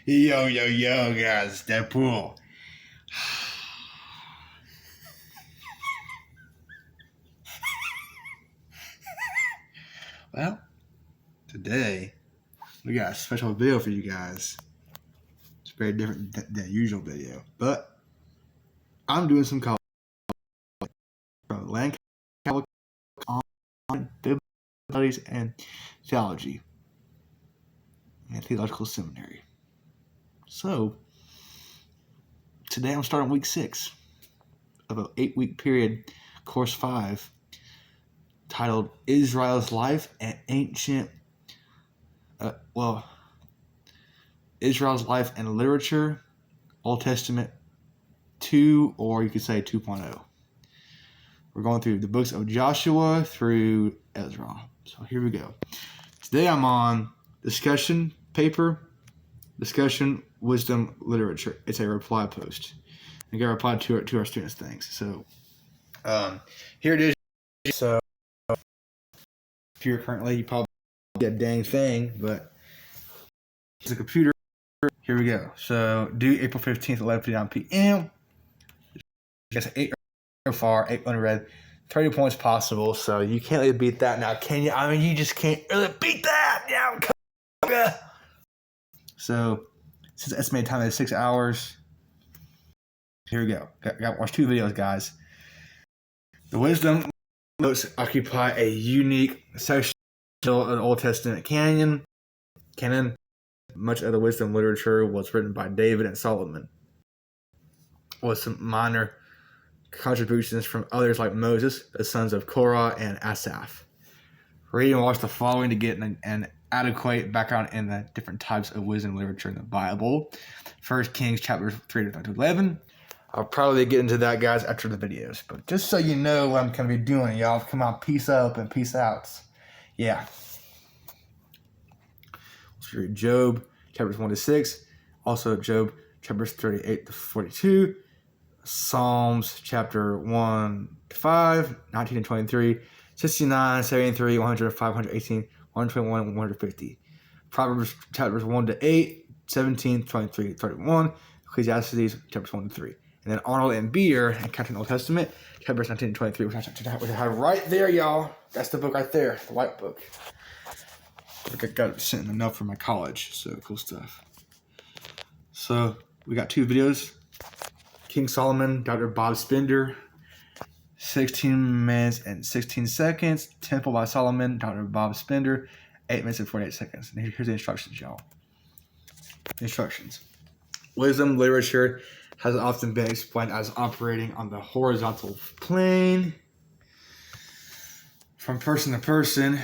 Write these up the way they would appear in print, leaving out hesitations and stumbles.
Yo, guys, Deadpool. Well, today we got a special video for you guys. It's very different than the usual video, but I'm doing some college from Land Catholic on Biblical Studies and Theology and Theological Seminary. So today I'm starting week 6 of an 8-week period, course 5, titled Israel's Life and Ancient Israel's Life and Literature, Old Testament 2, or you could say 2.0. We're going through the books of Joshua through Ezra. So here we go. Today I'm on discussion paper, discussion, wisdom, literature. It's a reply post. I got to reply to our students' things. So here it is. So if you're currently, you probably get a dang thing, but it's a computer. Here we go. So due April 15th, 11:59 p.m. Guess 8 so far, 8 unread, 30 points possible. So you can't really beat that now, can you? I mean, you just can't really beat that. Yeah. So since estimated time is 6 hours, here we go. Got to watch 2 videos, guys. The wisdom notes occupy a unique section of the Old Testament canon. Much of the wisdom literature was written by David and Solomon, with some minor contributions from others like Moses, the sons of Korah, and Asaph. Read and watch the following to get an adequate background in the different types of wisdom literature in the Bible. 1 Kings chapters 3 to 11. I'll probably get into that, guys, after the videos. But just so you know what I'm going to be doing, y'all, come on, peace up and peace out. Yeah. Let's read Job chapters 1 to 6. Also Job chapters 38 to 42. Psalms chapter 1 to 5, 19 and 23, 69, 73, 100, 518, 121, and 150. Proverbs chapters 1 to 8, 17, 23, 31. Ecclesiastes chapters 1 to 3. And then Arnold and Beer and Captain Old Testament, chapters 19 and 23, which I have right there, y'all. That's the book right there, the white book. I got it sent in the mail from my college, so cool stuff. So we got 2 videos. King Solomon, Dr. Bob Spender, 16 minutes and 16 seconds. Temple by Solomon, Dr. Bob Spender, 8 minutes and 48 seconds. And here's the instructions, y'all. Instructions. Wisdom literature has often been explained as operating on the horizontal plane from person to person.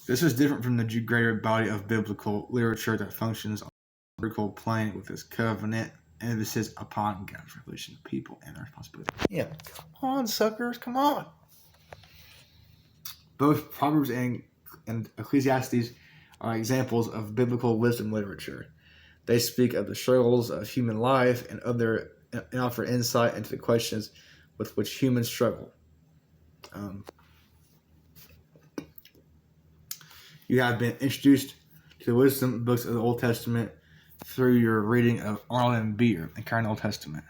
This is different from the greater body of biblical literature that functions on the vertical plane with its covenant emphasis upon God's revelation to people and their responsibility. Yeah, come on, suckers, come on. Both Proverbs and Ecclesiastes are examples of biblical wisdom literature. They speak of the struggles of human life and offer insight into the questions with which humans struggle. You have been introduced to the wisdom books of the Old Testament through your reading of Arnold and Beer and Current Old Testament.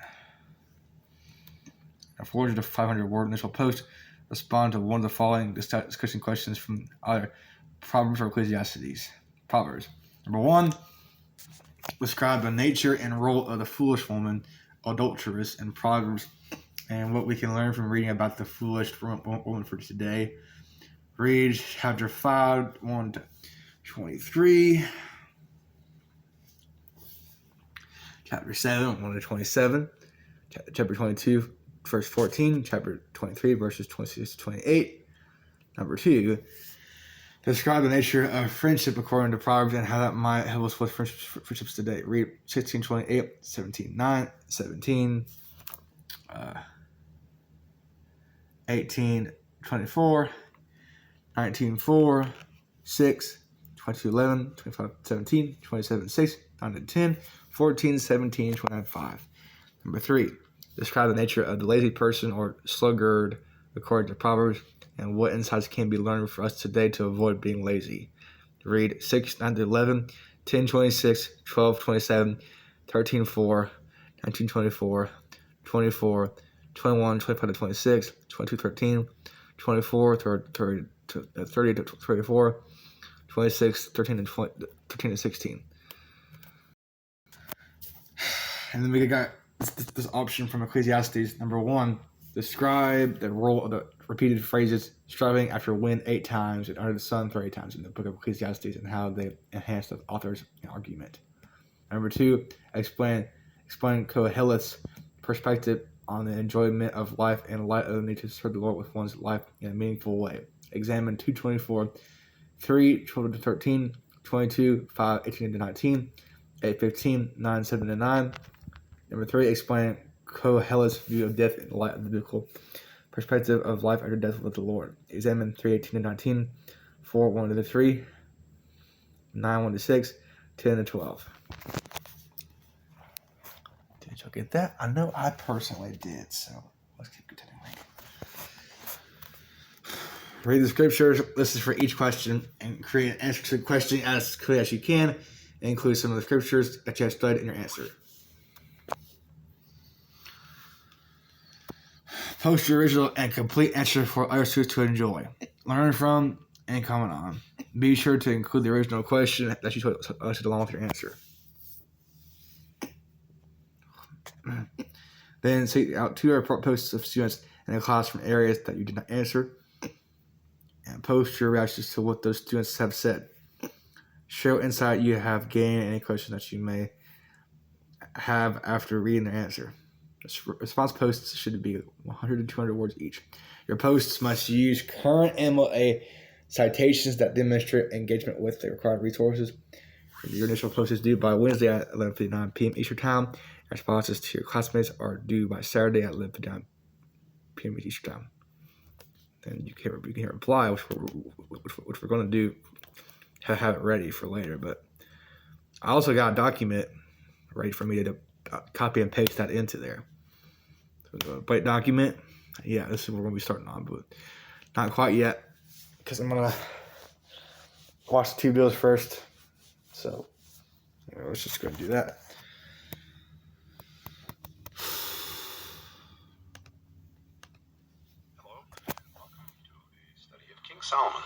A 400 to 500 word initial post. Respond to one of the following discussion questions from either Proverbs or Ecclesiastes. Proverbs. Number 1. Describe the nature and role of the foolish woman, adulteress, in Proverbs, and what we can learn from reading about the foolish woman for today. Read chapter 5, 1 to 23. Chapter 7, 1 to 27. Chapter 22, verse 14. Chapter 23, verses 26 to 28. Number 2. Describe the nature of friendship according to Proverbs and how that might help us with friendships today. Read 16:28, 17:9, 17, 18:24, 19:4, 6, 22:11, 25:17, 27:6, 9-10, 14, 17, 25. Number 3. Describe the nature of the lazy person or sluggard according to Proverbs and what insights can be learned for us today to avoid being lazy. Read 6, 9-11, 10:26, 12:27, 13:4, 19:24, 24, 21, 25 to 26, 22:13, 24, 30 to 34, 26, 13 and 20, 13 and 16. And then we got this option from Ecclesiastes. Number 1, describe the role of the repeated phrases striving after wind 8 times and under the sun 30 times in the book of Ecclesiastes and how they enhance the author's argument. Number 2, explain Koheleth's perspective on the enjoyment of life in light of the need to serve the Lord with one's life in a meaningful way. Examine 2:24, 3, 12 to 13, 22, 5, 18 to 19, 8:15, 9, 7 to 9. Number 3, explain Koheleth's view of death in light of the biblical perspective of life after death with the Lord. Examine 3:18 to 19, 4, 1 to 3, 9, 1 to 6, 10 to 12. Did y'all get that? I know I personally did, so let's keep continuing. Read the scriptures, listen for each question, and create an answer to the question as clear as you can, and include some of the scriptures that you have studied in your answer. Post your original and complete answer for others to enjoy, learn from, and comment on. Be sure to include the original question that you answered along with your answer. Then seek out 2 report posts of students in the class from areas that you did not answer, and post your reactions to what those students have said. Share what insight you have gained and any questions that you may have after reading the answer. Response posts should be 100 to 200 words each. Your posts must use current MLA citations that demonstrate engagement with the required resources. Your initial post is due by Wednesday at 11:59 p.m. Eastern Time. Responses to your classmates are due by Saturday at 11:59 p.m. Eastern Time. Then you can reply, which we're going to do, have it ready for later. But I also got a document ready for me to copy and paste that into there. So the bite document, yeah, this is what we're going to be starting on, but not quite yet because I'm going to watch the 2 bills first. So let's just go and do that. Hello, and welcome to a study of King Solomon.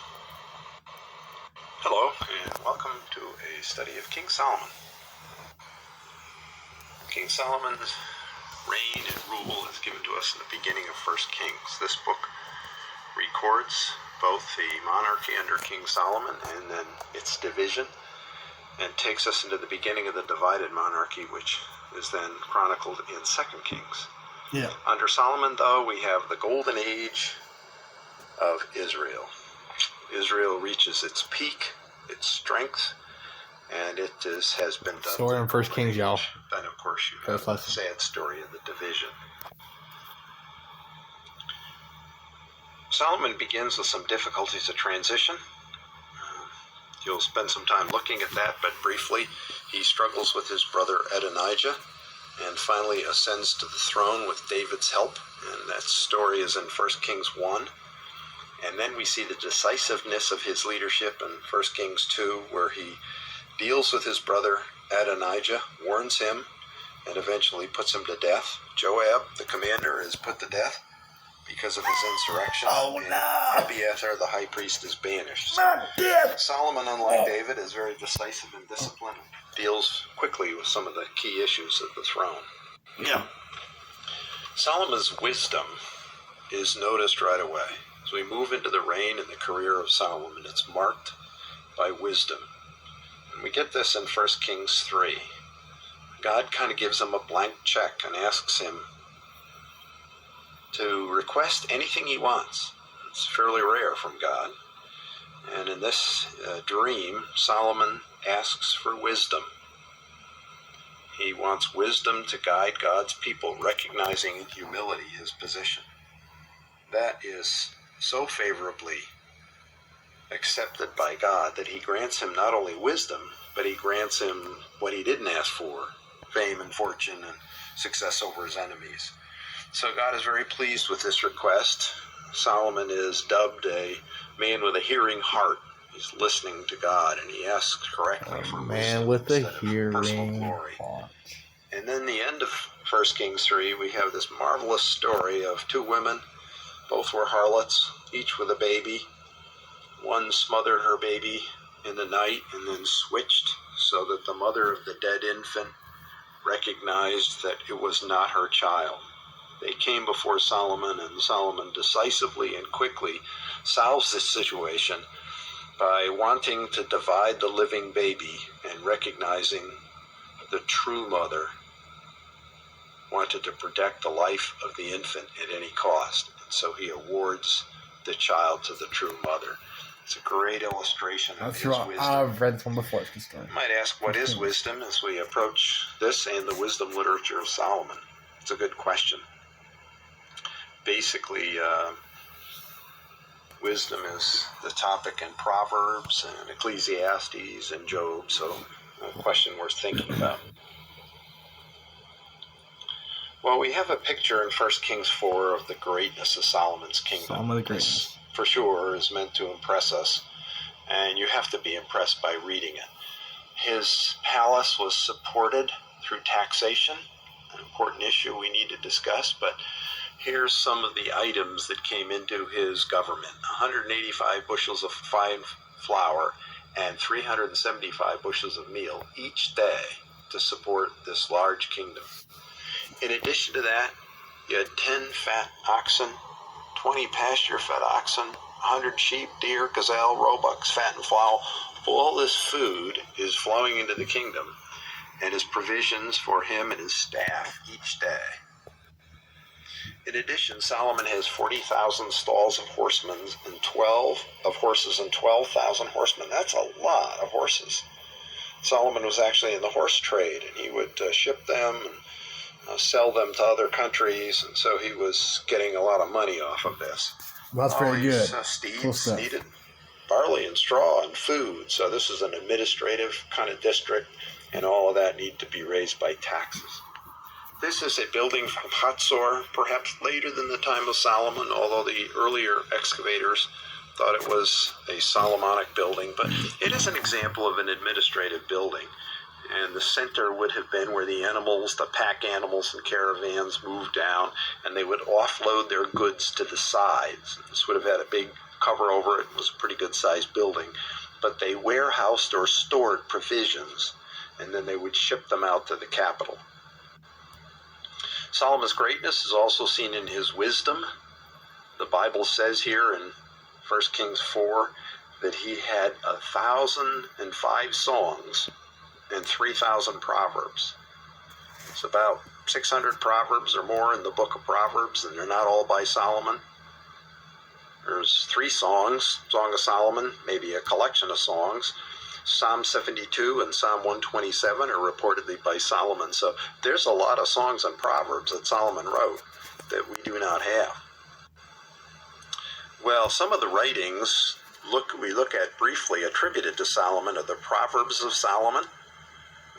Hello, and welcome to a study of King Solomon. King Solomon's reign and rule is given to us in the beginning of 1 Kings. This book records both the monarchy under King Solomon and then its division, and takes us into the beginning of the divided monarchy, which is then chronicled in 2 Kings. Yeah. Under Solomon, though, we have the golden age of Israel. Israel reaches its peak, its strength, and it has been done. So we're in 1 Kings, y'all. Then, of course, you have the sad story of the division. Solomon begins with some difficulties of transition. You'll spend some time looking at that, but briefly, he struggles with his brother Adonijah and finally ascends to the throne with David's help, and that story is in 1 Kings 1. And then we see the decisiveness of his leadership in 1 Kings 2, where he deals with his brother Adonijah, warns him, and eventually puts him to death. Joab, the commander, is put to death because of his insurrection. Oh, no! Abiathar, the high priest, is banished. Not dead! Solomon, unlike David, is very decisive and disciplined, deals quickly with some of the key issues of the throne. Yeah. Solomon's wisdom is noticed right away. As we move into the reign and the career of Solomon, it's marked by wisdom. And we get this in 1 Kings 3. God kind of gives him a blank check and asks him to request anything he wants. It's fairly rare from God. And in this dream, Solomon asks for wisdom. He wants wisdom to guide God's people, recognizing in humility his position. That is so favorably accepted by God that he grants him not only wisdom, but he grants him what he didn't ask for, fame and fortune and success over his enemies. So God is very pleased with this request. Solomon is dubbed a man with a hearing heart He's listening to God, and he asks correctly for man wisdom with a instead of personal hearing glory. heart. And then the end of 1 Kings 3, we have this marvelous story of two women. Both were harlots, each with a baby. One smothered her baby in the night and then switched so that the mother of the dead infant recognized that it was not her child. They came before Solomon, and Solomon decisively and quickly solves this situation by wanting to divide the living baby and recognizing the true mother wanted to protect the life of the infant at any cost. And so he awards the child to the true mother. It's a great illustration of his wisdom. I've read this one before. It's a good story. You might ask, what is wisdom as we approach this and the wisdom literature of Solomon? It's a good question. Basically, wisdom is the topic in Proverbs and Ecclesiastes and Job, so a question worth thinking about. Well, we have a picture in 1 Kings 4 of the greatness of Solomon's kingdom. Solomon the greatness. This, for sure, is meant to impress us, and you have to be impressed by reading it. His palace was supported through taxation, an important issue we need to discuss, but here's some of the items that came into his government. 185 bushels of fine flour and 375 bushels of meal each day to support this large kingdom. In addition to that, you had 10 fat oxen, 20 pasture-fed oxen, 100 sheep, deer, gazelle, roebucks, fat and fowl. All this food is flowing into the kingdom and is provisions for him and his staff each day. In addition, Solomon has 40,000 stalls of horsemen and 12 of horses and 12,000 horsemen. That's a lot of horses. Solomon was actually in the horse trade, and he would ship them and sell them to other countries, and so he was getting a lot of money off of this. Well, that's very good. Steeds Cool needed barley and straw and food, so this is an administrative kind of district, and all of that need to be raised by taxes. This is a building from Hatzor, perhaps later than the time of Solomon, although the earlier excavators thought it was a Solomonic building, but it is an example of an administrative building. And the center would have been where the animals, the pack animals and caravans moved down, and they would offload their goods to the sides. This would have had a big cover over it. It was a pretty good-sized building. But they warehoused or stored provisions, and then they would ship them out to the capital. Solomon's greatness is also seen in his wisdom. The Bible says here in 1 Kings 4 that he had 1,005 songs and 3,000 proverbs. It's about 600 proverbs or more in the book of Proverbs, and they're not all by Solomon. There's 3 songs, Song of Solomon, maybe a collection of songs. Psalm 72 and Psalm 127 are reportedly by Solomon. So there's a lot of songs and proverbs that Solomon wrote that we do not have. Well, some of the writings we look at briefly attributed to Solomon are the Proverbs of Solomon.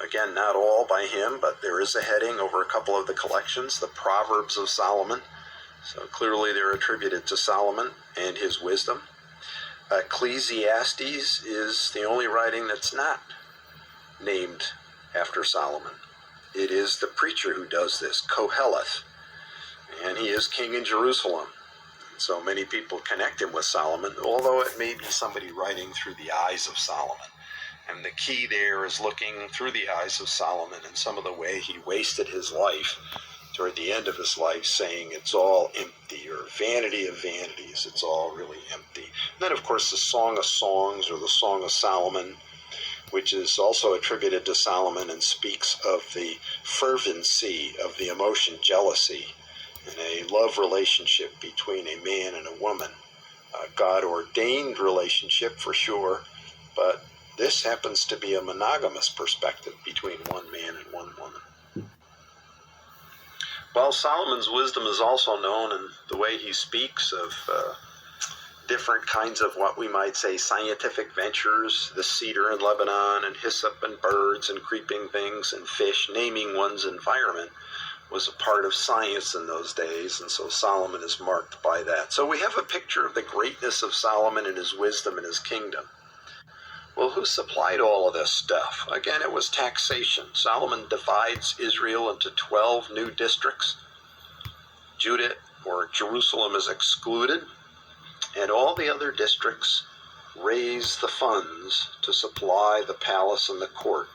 Again, not all by him, but there is a heading over a couple of the collections, the Proverbs of Solomon. So clearly they're attributed to Solomon and his wisdom. Ecclesiastes is the only writing that's not named after Solomon. It is the preacher who does this, Koheleth, and he is king in Jerusalem. So many people connect him with Solomon, although it may be somebody writing through the eyes of Solomon. And the key there is looking through the eyes of Solomon and some of the way he wasted his life toward the end of his life, saying it's all empty, or vanity of vanities, it's all really empty. And then, of course, the Song of Songs, or the Song of Solomon, which is also attributed to Solomon and speaks of the fervency of the emotion jealousy in a love relationship between a man and a woman. A God-ordained relationship for sure, but this happens to be a monogamous perspective between one man and one woman. Well, Solomon's wisdom is also known in the way he speaks of different kinds of what we might say scientific ventures, the cedar in Lebanon and hyssop and birds and creeping things and fish. Naming one's environment was a part of science in those days, and so Solomon is marked by that. So we have a picture of the greatness of Solomon and his wisdom and his kingdom. Well, who supplied all of this stuff? Again, it was taxation. Solomon divides Israel into 12 new districts. Judah, or Jerusalem, is excluded, and all the other districts raise the funds to supply the palace and the court.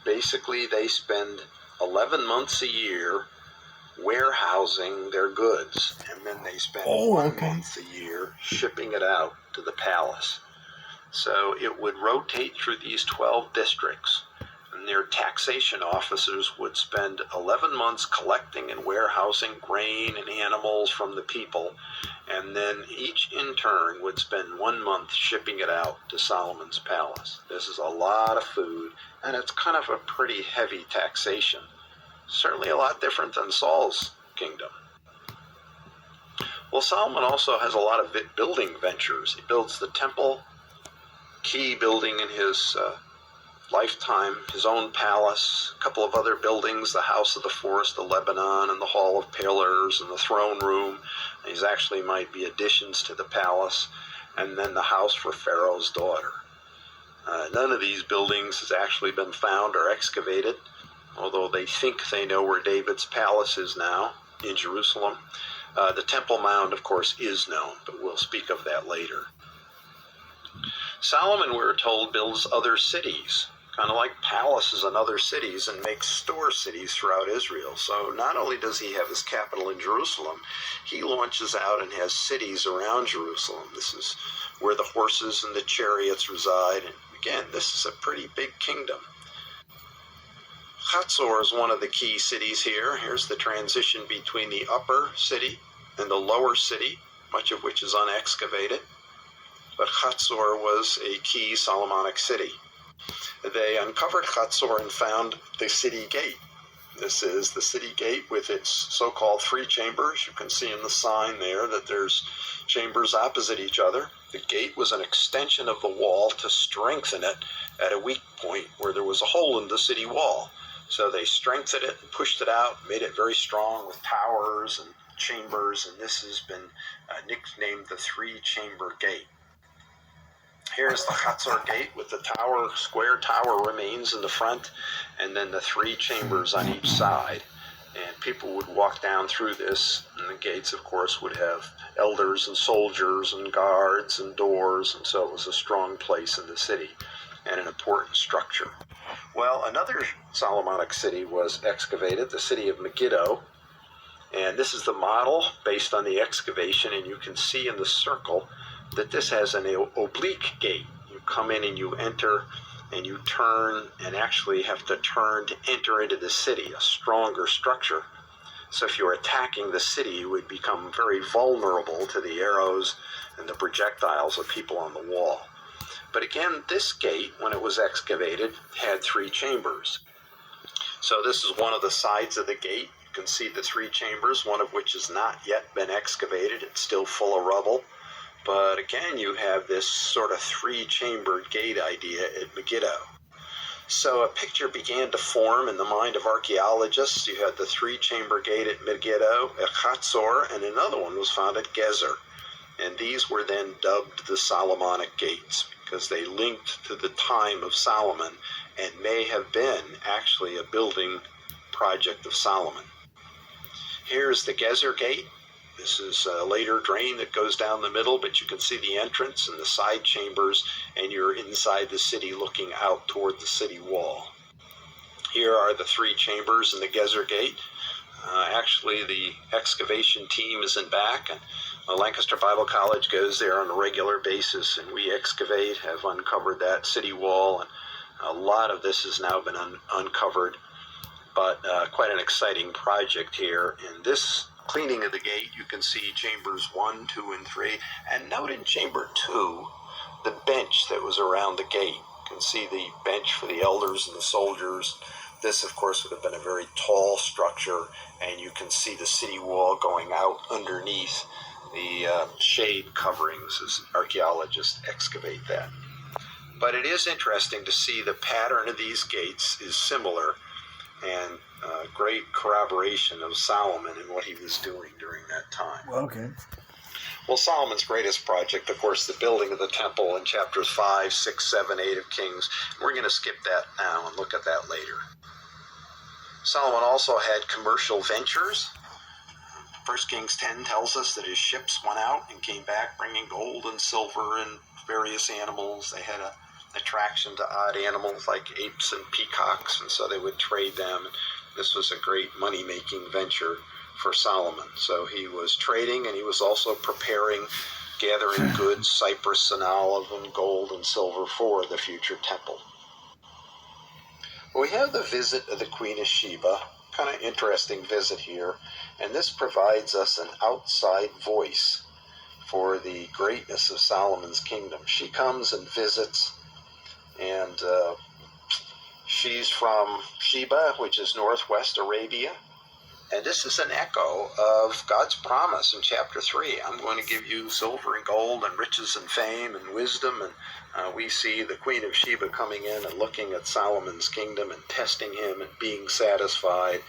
Basically, they spend 11 months a year warehousing their goods, and then they spend 1 month a year shipping it out to the palace. So it would rotate through these 12 districts, and their taxation officers would spend 11 months collecting and warehousing grain and animals from the people, and then each in turn would spend 1 month shipping it out to Solomon's palace. This is a lot of food, and it's kind of a pretty heavy taxation. Certainly a lot different than Saul's kingdom. Well, Solomon also has a lot of building ventures. He builds the temple, key building in his lifetime, his own palace, a couple of other buildings, the House of the Forest of Lebanon, and the Hall of Pillars, and the throne room. These actually might be additions to the palace, and then the house for Pharaoh's daughter. None of these buildings has actually been found or excavated, although they think they know where David's palace is now in Jerusalem. The Temple Mount, of course, is known, but we'll speak of that later. Solomon, we're told, builds other cities, kind of like palaces in other cities, and makes store cities throughout Israel. So not only does he have his capital in Jerusalem, he launches out and has cities around Jerusalem. This is where the horses and the chariots reside. And again, this is a pretty big kingdom. Hatzor is one of the key cities here. Here's the transition between the upper city and the lower city, much of which is unexcavated. But Hatzor was a key Solomonic city. They uncovered Hatzor and found the city gate. This is the city gate with its so-called 3 chambers. You can see in the sign there that there's chambers opposite each other. The gate was an extension of the wall to strengthen it at a weak point where there was a hole in the city wall. So they strengthened it and pushed it out, made it very strong with towers and chambers, and this has been nicknamed the 3-chamber gate. Here's the Hatzor gate with the tower, square tower remains in the front, and then the 3 chambers on each side. And people would walk down through this, and the gates, of course, would have elders and soldiers and guards and doors, and so it was a strong place in the city and an important structure. Well, another Solomonic city was excavated, the city of Megiddo, and this is the model based on the excavation, and you can see in the circle that this has an oblique gate. You come in and you enter and you turn and actually have to turn to enter into the city, a stronger structure. So if you were attacking the city, you would become very vulnerable to the arrows and the projectiles of people on the wall. But again, this gate, when it was excavated, had 3 chambers. So this is one of the sides of the gate. You can see the 3 chambers, one of which has not yet been excavated. It's still full of rubble. But again, you have this sort of 3-chambered gate idea at Megiddo. So a picture began to form in the mind of archaeologists. You had the 3-chamber gate at Megiddo, at Hatzor, and another one was found at Gezer. And these were then dubbed the Solomonic gates because they linked to the time of Solomon and may have been actually a building project of Solomon. Here's the Gezer gate. This is a later drain that goes down the middle, but you can see the entrance and the side chambers, and you're inside the city looking out toward the city wall. Here are the 3 chambers in the Gezer gate. Actually, the excavation team is in back, and Lancaster Bible College goes there on a regular basis, and we excavate, have uncovered that city wall, and a lot of this has now been uncovered, but quite an exciting project here. In this cleaning of the gate, you can see chambers 1, 2, and 3, and note in chamber 2, the bench that was around the gate. You can see the bench for the elders and the soldiers. This, of course, would have been a very tall structure, and you can see the city wall going out underneath the shade coverings as archaeologists excavate that. But it is interesting to see the pattern of these gates is similar, and great corroboration of Solomon and what he was doing during that time. Well, okay. Well, Solomon's greatest project, of course, the building of the temple in chapters 5, 6, 7, 8 of Kings. We're going to skip that now and look at that later. Solomon also had commercial ventures. 1 Kings 10 tells us that his ships went out and came back bringing gold and silver and various animals. They had an attraction to odd animals like apes and peacocks, and so they would trade them. This was a great money-making venture for Solomon. So he was trading, and he was also preparing, gathering goods, cypress and olive and gold and silver for the future temple. We have the visit of the Queen of Sheba, kind of interesting visit here, and this provides us an outside voice for the greatness of Solomon's kingdom. She comes and visits, and she's from Sheba, which is northwest Arabia. And this is an echo of God's promise in chapter 3. I'm going to give you silver and gold and riches and fame and wisdom. And we see the Queen of Sheba coming in and looking at Solomon's kingdom and testing him and being satisfied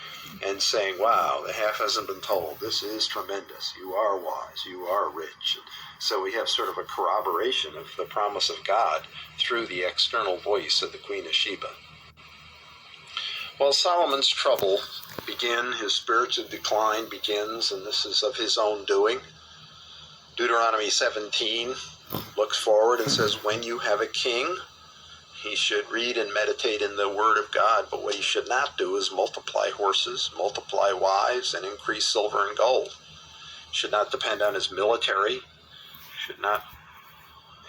and saying, wow, the half hasn't been told. This is tremendous. You are wise. You are rich. And so we have sort of a corroboration of the promise of God through the external voice of the Queen of Sheba. Well, Solomon's trouble begin, his spiritual decline begins, and this is of his own doing. Deuteronomy 17 looks forward and says, when you have a king, he should read and meditate in the word of God, but what he should not do is multiply horses, multiply wives, and increase silver and gold. Should not depend on his military, should not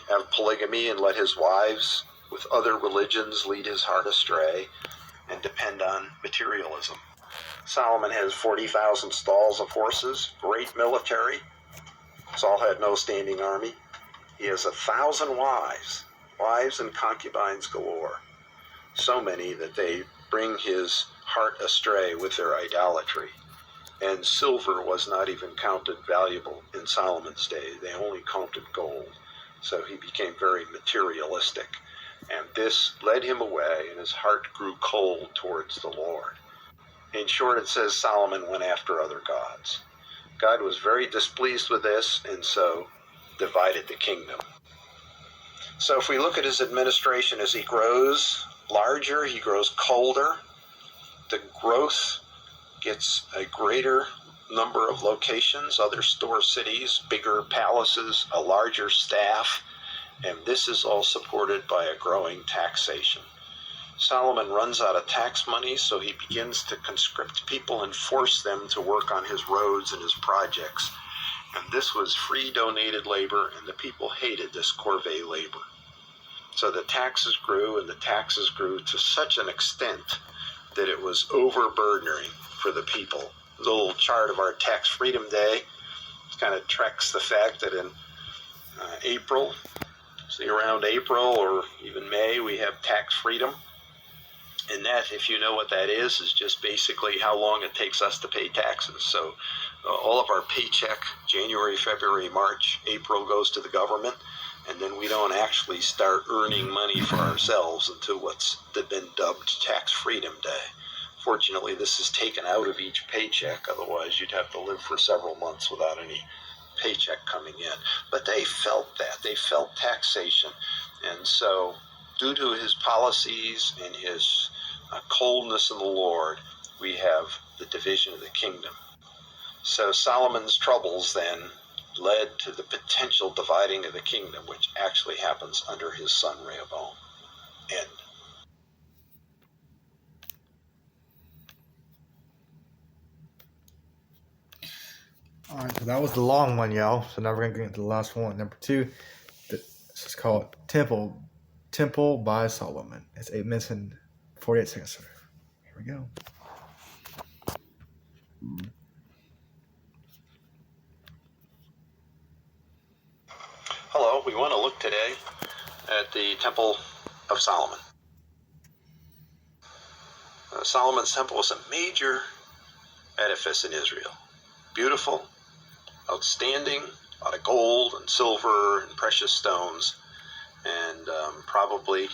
have polygamy and let his wives with other religions lead his heart astray, and depend on materialism. Solomon has 40,000 stalls of horses, great military. Saul had no standing army. He has 1,000 wives and concubines galore. So many that they bring his heart astray with their idolatry. And silver was not even counted valuable in Solomon's day. They only counted gold. So he became very materialistic. And this led him away, and his heart grew cold towards the Lord. In short, it says Solomon went after other gods. God was very displeased with this, and so divided the kingdom. So if we look at his administration, as he grows larger, he grows colder. The growth gets a greater number of locations, other store cities, bigger palaces, a larger staff, and this is all supported by a growing taxation. Solomon runs out of tax money, so he begins to conscript people and force them to work on his roads and his projects. And this was free donated labor, and the people hated this corvée labor. So the taxes grew, and the taxes grew to such an extent that it was overburdening for the people. There's a little chart of our Tax Freedom Day. It kind of tracks the fact that in April, see around April or even May, we have tax freedom. And that, if you know what that is just basically how long it takes us to pay taxes. So all of our paycheck, January, February, March, April, goes to the government, and then we don't actually start earning money for ourselves until what's been dubbed Tax Freedom Day. Fortunately, this is taken out of each paycheck, otherwise you'd have to live for several months without any paycheck coming in. But they felt that. They felt taxation. And so due to his policies and his coldness in the Lord, we have the division of the kingdom. So Solomon's troubles then led to the potential dividing of the kingdom, which actually happens under his son Rehoboam. End. All right, so that was the long one, y'all. So now we're going to get into the last one. Number 2, this is called Temple by Solomon. It's 8 minutes and 48 seconds. So here we go. Hello, we want to look today at the Temple of Solomon. Solomon's temple was a major edifice in Israel. Beautiful, outstanding, a lot of gold and silver and precious stones, and probably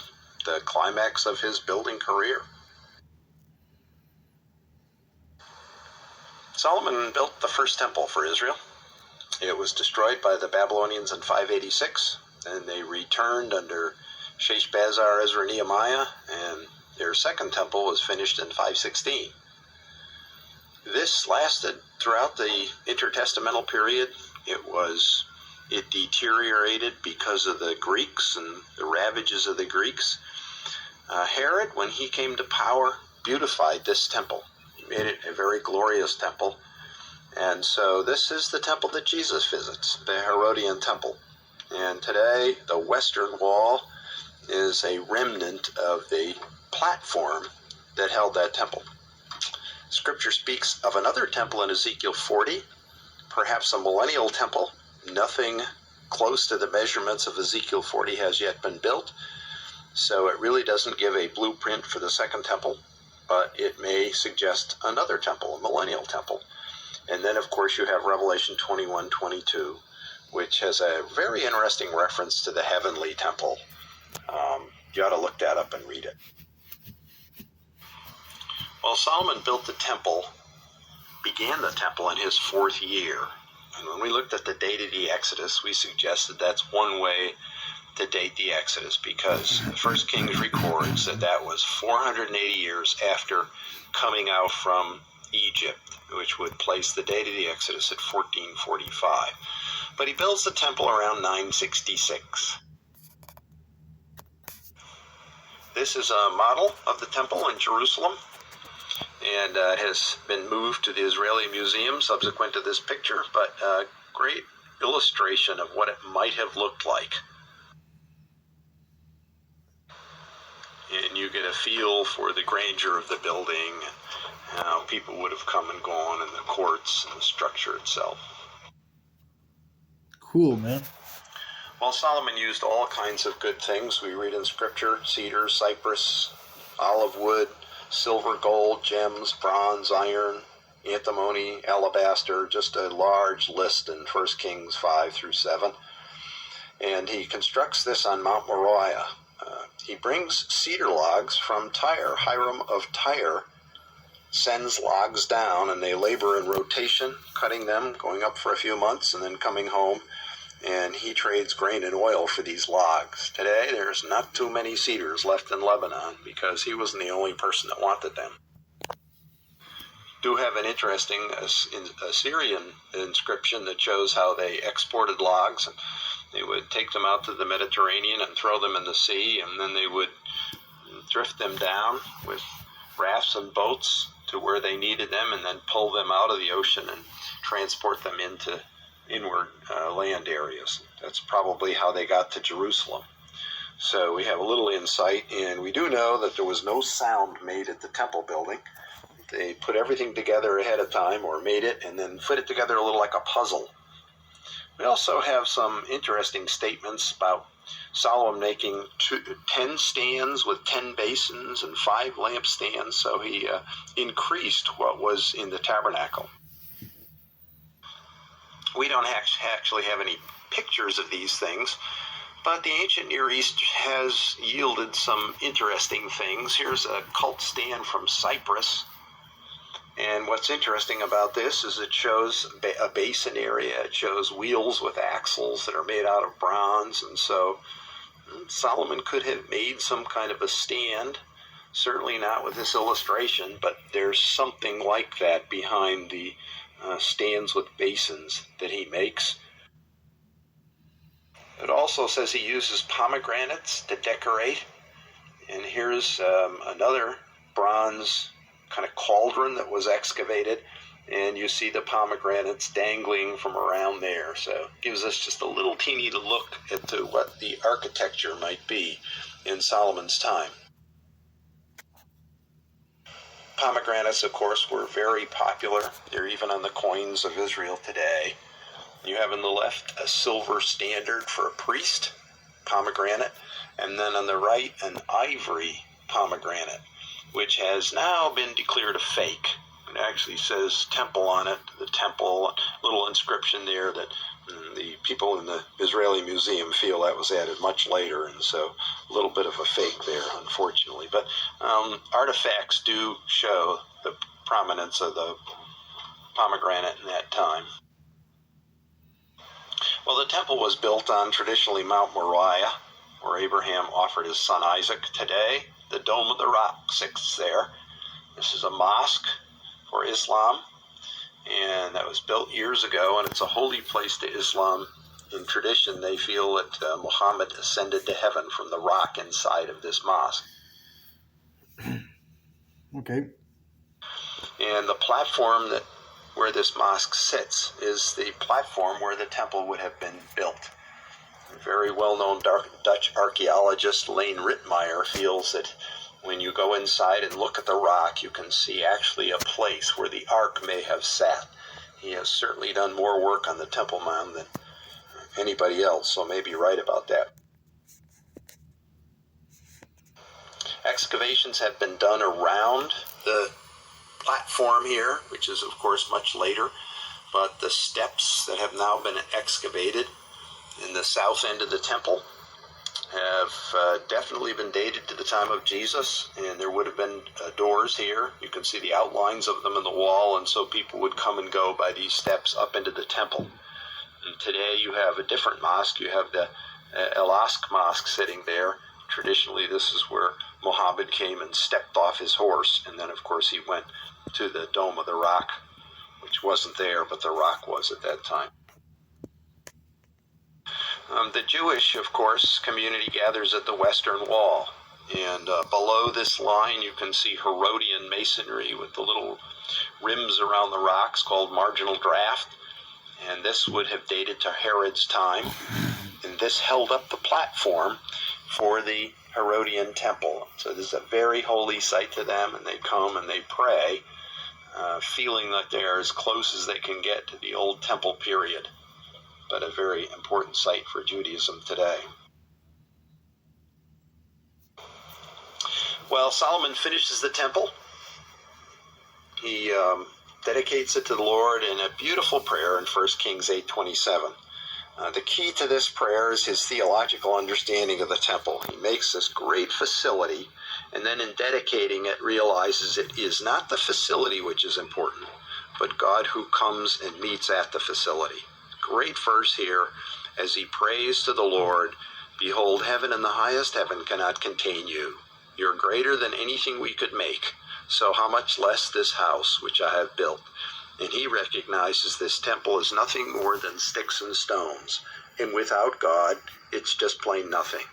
the climax of his building career. Solomon built the first temple for Israel. It was destroyed by the Babylonians in 586, and they returned under Sheshbazzar, Ezra, Nehemiah, and their second temple was finished in 516. This lasted throughout the intertestamental period. It deteriorated because of the Greeks and the ravages of the Greeks. Herod, when he came to power, beautified this temple. He made it a very glorious temple. And so this is the temple that Jesus visits, the Herodian temple. And today, the western wall is a remnant of the platform that held that temple. Scripture speaks of another temple in Ezekiel 40, perhaps a millennial temple. Nothing close to the measurements of Ezekiel 40 has yet been built, so it really doesn't give a blueprint for the second temple, but it may suggest another temple, a millennial temple. And then, of course, you have Revelation 21:22, which has a very interesting reference to the heavenly temple. You ought to look that up and read it. Well, Solomon began the temple in his 4th year. And when we looked at the date of the Exodus, we suggested that's one way to date the Exodus, because 1 Kings records that was 480 years after coming out from Egypt, which would place the date of the Exodus at 1445. But he builds the temple around 966. This is a model of the temple in Jerusalem, and has been moved to the Israeli Museum subsequent to this picture, but a great illustration of what it might have looked like. And you get a feel for the grandeur of the building, and how people would have come and gone, and the courts and the structure itself. Cool, man. Well, Solomon used all kinds of good things. We read in Scripture: cedar, cypress, olive wood, silver, gold, gems, bronze, iron, antimony, alabaster, just a large list in 1 Kings 5-7. And he constructs this on Mount Moriah. He brings cedar logs from Tyre. Hiram of Tyre sends logs down, and they labor in rotation, cutting them, going up for a few months, and then coming home. And he trades grain and oil for these logs. Today, there's not too many cedars left in Lebanon, because he wasn't the only person that wanted them. Do have an interesting Assyrian inscription that shows how they exported logs. And they would take them out to the Mediterranean and throw them in the sea, and then they would drift them down with rafts and boats to where they needed them, and then pull them out of the ocean and transport them into inward land areas. That's probably how they got to Jerusalem. So we have a little insight, and we do know that there was no sound made at the temple building. They put everything together ahead of time, or made it and then put it together a little like a puzzle. We also have some interesting statements about Solomon making 10 stands with 10 basins and 5 lampstands, so he increased what was in the tabernacle. We don't actually have any pictures of these things, but the ancient Near East has yielded some interesting things. Here's a cult stand from Cyprus. And what's interesting about this is it shows a basin area. It shows wheels with axles that are made out of bronze. And so Solomon could have made some kind of a stand, certainly not with this illustration, but there's something like that behind the stands with basins that he makes. It also says he uses pomegranates to decorate. And here's another bronze kind of cauldron that was excavated, and you see the pomegranates dangling from around there. So it gives us just a little teeny look into what the architecture might be in Solomon's time. Pomegranates, of course, were very popular. They're even on the coins of Israel today. You have on the left a silver standard for a priest, pomegranate, and then on the right an ivory pomegranate, which has now been declared a fake. It actually says temple on it, the temple, a little inscription there that the people in the Israeli Museum feel that was added much later, and so a little bit of a fake there, unfortunately. But artifacts do show the prominence of the pomegranate in that time. Well, the temple was built on traditionally Mount Moriah, where Abraham offered his son Isaac. Today, the Dome of the Rock sits there. This is a mosque for Islam, and that was built years ago, and it's a holy place to Islam. In tradition, they feel that Muhammad ascended to heaven from the rock inside of this mosque. Okay. And the platform where this mosque sits is the platform where the temple would have been built. A very well-known Dutch archaeologist, Lane Rittmeyer, feels that when you go inside and look at the rock, you can see actually a place where the ark may have sat. He has certainly done more work on the Temple Mount than anybody else, so maybe right about that. Excavations have been done around the platform here, which is of course much later, but the steps that have now been excavated in the south end of the temple have definitely been dated to the time of Jesus, and there would have been doors here. You can see the outlines of them in the wall, and so people would come and go by these steps up into the temple. And today you have a different mosque. You have the El Aqsa Mosque sitting there. Traditionally, this is where Muhammad came and stepped off his horse, and then of course he went to the Dome of the Rock, which wasn't there, but the rock was at that time. The Jewish, of course, community gathers at the Western Wall, and below this line you can see Herodian masonry with the little rims around the rocks called marginal draft, and this would have dated to Herod's time, and this held up the platform for the Herodian temple. So this is a very holy site to them, and they come and they pray, feeling that they're as close as they can get to the old temple period, but a very important site for Judaism today. Well, Solomon finishes the temple. He dedicates it to the Lord in a beautiful prayer in 1 Kings 8:27. The key to this prayer is his theological understanding of the temple. He makes this great facility, and then in dedicating it realizes it is not the facility which is important, but God who comes and meets at the facility. Great verse here as he prays to the Lord, "Behold, heaven and the highest heaven cannot contain you. You're greater than anything we could make. So how much less this house which I have built?" And he recognizes this temple is nothing more than sticks and stones. And without God, it's just plain nothing.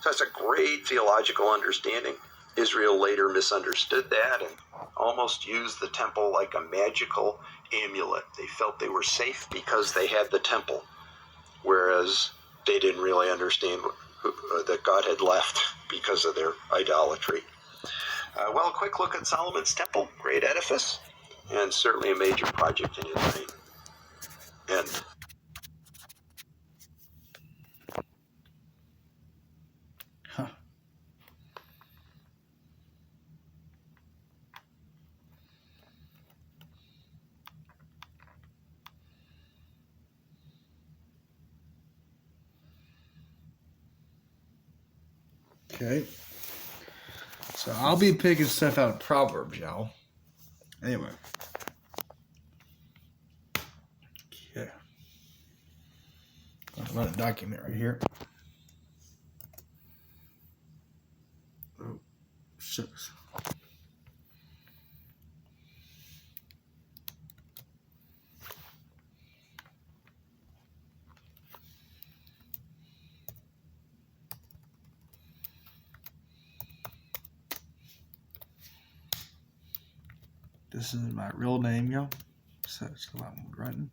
So that's a great theological understanding. Israel later misunderstood that and almost used the temple like a magical amulet. They felt they were safe because they had the temple, whereas they didn't really understand that God had left because of their idolatry. Well, a quick look at Solomon's temple. Great edifice, and certainly a major project in his reign. And Huh. Okay. So I'll be picking stuff out of Proverbs, y'all. Anyway. Okay. I'm gonna run a document right here. Oh, shucks. This is my real name, y'all. So that's what I'm writing.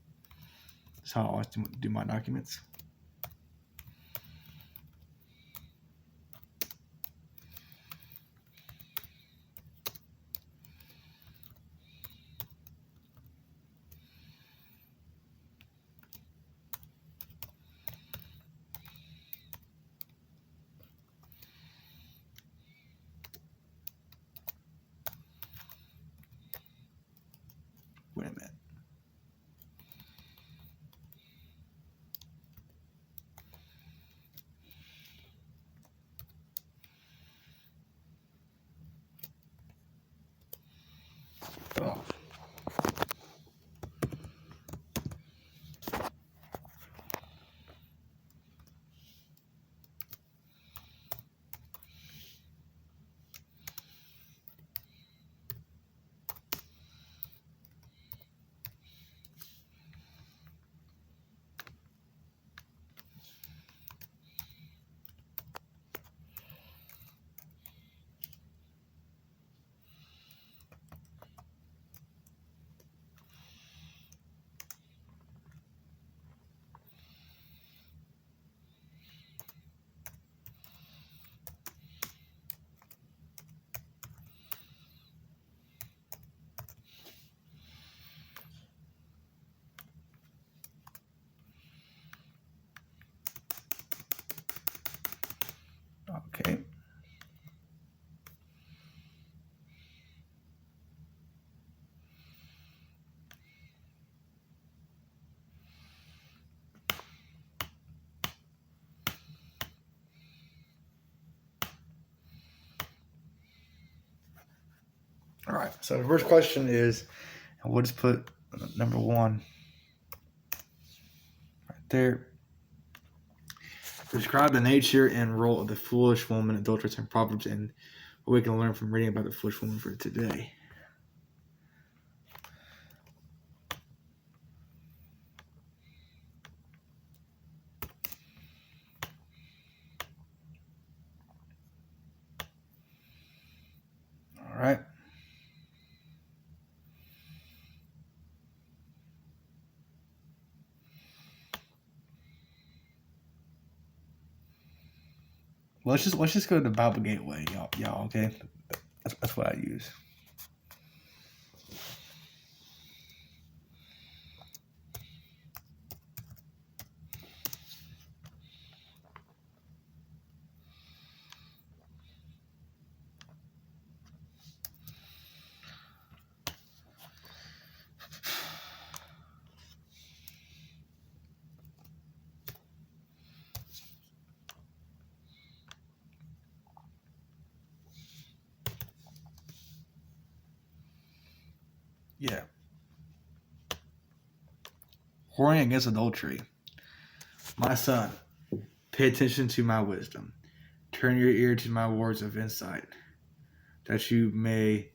That's how I like to do my documents. Wait a minute. All right. So the first question is, and we'll just put number 1 right there. Describe the nature and role of the foolish woman, adulteress, and Proverbs, and what we can learn from reading about the foolish woman for today. All right. Well, let's just go to the Bible Gateway, y'all. Okay, that's what I use. Yeah. Warning against adultery. My son, pay attention to my wisdom. Turn your ear to my words of insight, that you may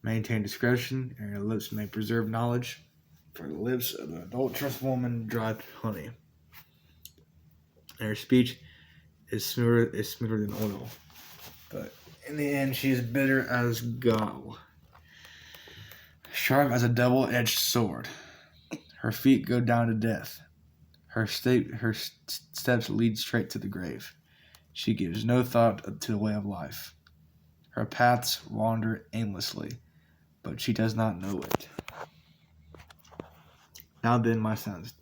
maintain discretion, and your lips may preserve knowledge. For the lips of the adulterous woman drip honey, and her speech is smoother than oil. But in the end, she is bitter as gall, sharp as a double-edged sword. Her feet go down to death. Her steps lead straight to the grave. She gives no thought to the way of life. Her paths wander aimlessly, but she does not know it. Now then, my sons,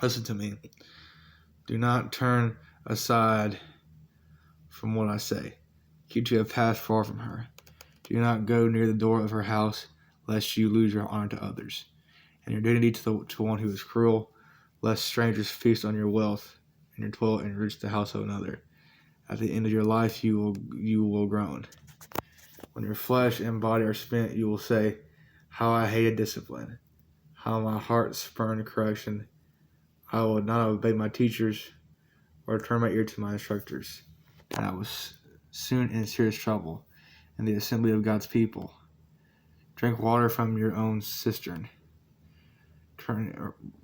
listen to me. Do not turn aside from what I say. Keep to a path far from her. Do not go near the door of her house, lest you lose your honor to others, and your dignity to one who is cruel, lest strangers feast on your wealth, and your toil enrich the house of another. At the end of your life, you will groan. When your flesh and body are spent, you will say, "How I hated discipline! How my heart spurned correction! I will not obey my teachers, or turn my ear to my instructors." And I was soon in serious trouble in the assembly of God's people. Drink water from your own cistern,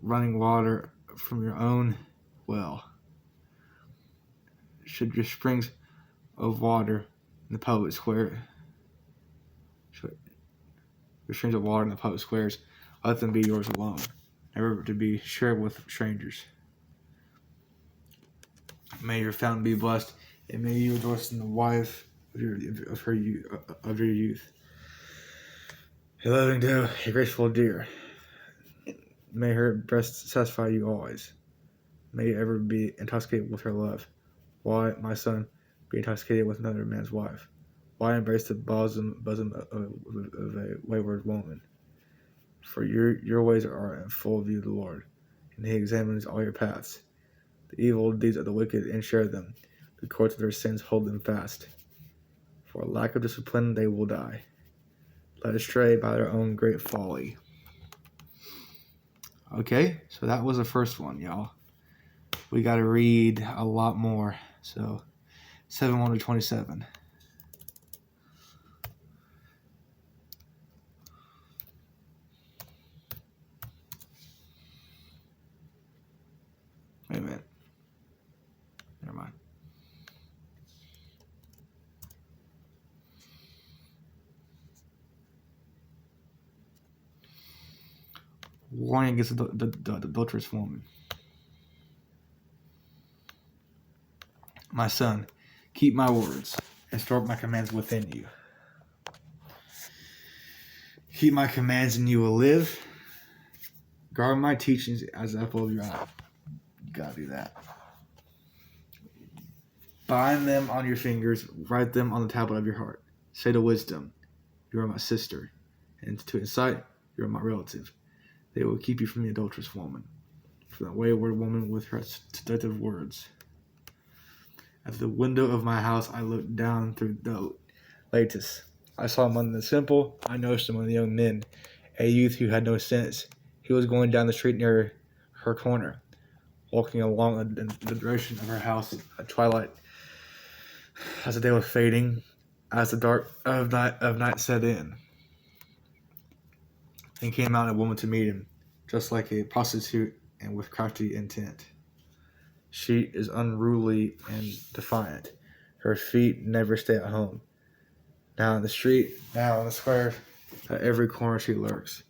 running water from your own well. Should your springs of water in the public square, your streams of water in the public squares, let them be yours alone, never to be shared with strangers. May your fountain be blessed, and may you rejoice in the wife of your youth. A loving doe, a graceful deer. May her breast satisfy you always. May you ever be intoxicated with her love. Why, my son, be intoxicated with another man's wife? Why embrace the bosom of a wayward woman? For your ways are in full view of the Lord, and he examines all your paths. The evil deeds of the wicked ensure them. The cords of their sins hold them fast. For lack of discipline they will die, led astray by their own great folly. Okay, so that was the first one, y'all. We got to read a lot more. So, 7:1 to 27. Wait a minute. Never mind. Warning against the adulterous woman. My son, keep my words and store up my commands within you. Keep my commands and you will live. Guard my teachings as the apple of your eye. You gotta do that. Bind them on your fingers, write them on the tablet of your heart. Say to wisdom, you are my sister, and to insight, you are my relative. They will keep you from the adulterous woman, from the wayward woman with her seductive words. At the window of my house I looked down through the lattice. I saw among the simple. I noticed among the young men a youth who had no sense. He was going down the street near her corner, walking along the direction of her house at twilight. As the day was fading, as the dark of night set in, and came out a woman to meet him, just like a prostitute and with crafty intent. She is unruly and defiant. Her feet never stay at home. Now in the street, now in the square, at every corner she lurks.